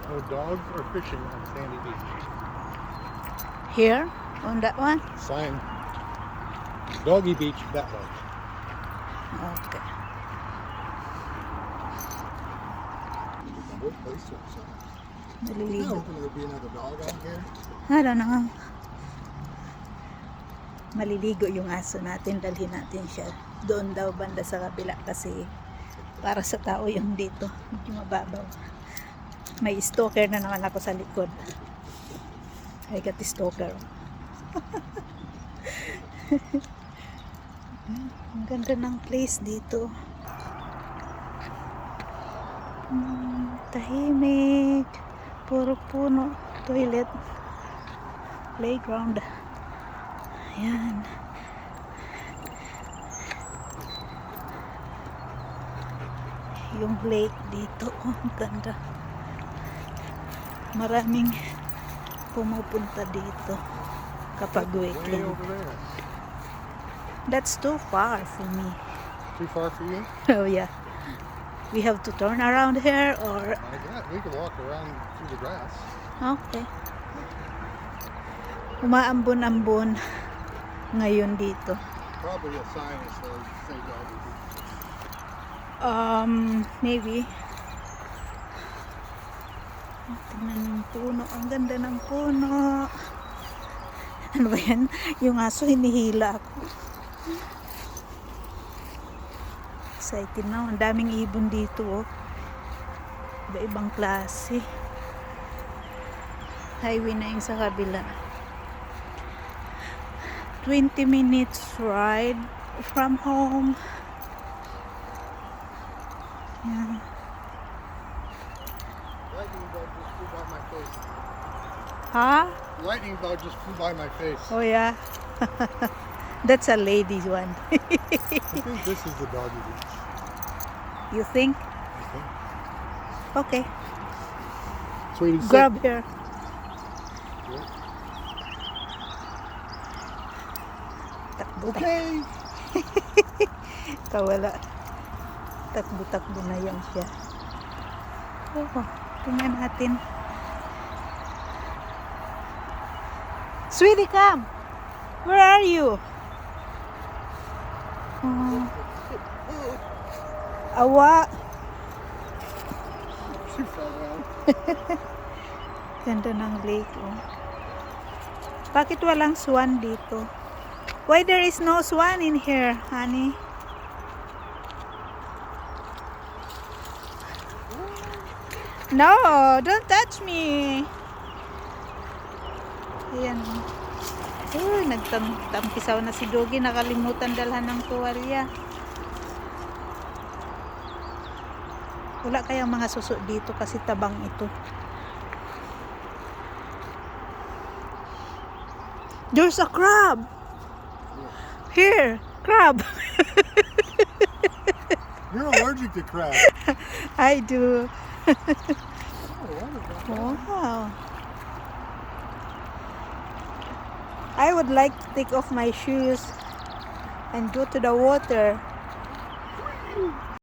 No dogs are fishing on Sandy Beach. Here? On that one? Sign. Doggy Beach that way. Okay. What place to ourselves? No, Naliligo. will there be another dog out here? I don't know. Maliligo yung aso natin. Dalhin natin siya. Doon daw banda sa kabila kasi para sa tao yung dito. Medyo mababaw. May stalker na naman ako sa likod. I got the stalker. Ang ganda ng place dito. Tahimik. Puro puno. Toilet. Playground. Ayan. Yung lake dito. Oh, ang ganda. Maraming pumupunta dito kapag Way weekend. over there. That's too far for me. Too far for you? Oh yeah. We have to turn around here or... I guess we could walk around through the grass. Okay. Umaambon-ambon ngayon dito. Probably a sign that says say doggy beach. Maybe. Oh, tingnan yung puno. Ang ganda ng puno. Ano ba yan? Yung aso hinihila ako. Excited na. Ang daming ibon dito. Oh. Iba-ibang klase. Highway na yung sa kabila. 20 minutes ride from home. Yan. Lightning bug just flew by my face. Ha? Lightning bug just flew by my face. Oh yeah. That's a lady's one. I think this is the doggy beach. You think? I think. Okay. Sweetie, sit. Grab here. Yeah. Takbo. Okay. Kawala. Takbo-takbo na yan siya. Oh, tingnan natin. Sweetie, come. Where are you? Oh. Awa. She fell down. Ganda ng lake, oh. Bakit walang swan dito? Why there is no swan in here, honey? No, don't touch me. Ayan. Nagtampisaw na si Doggy. Nakalimutan dalhan ng tuwalya. Wala kayang mga suso dito kasi tabang ito. There's a crab. Here, crab. You're allergic to crab. I do. Oh, what is that? Wow. I would like to take off my shoes and go to the water.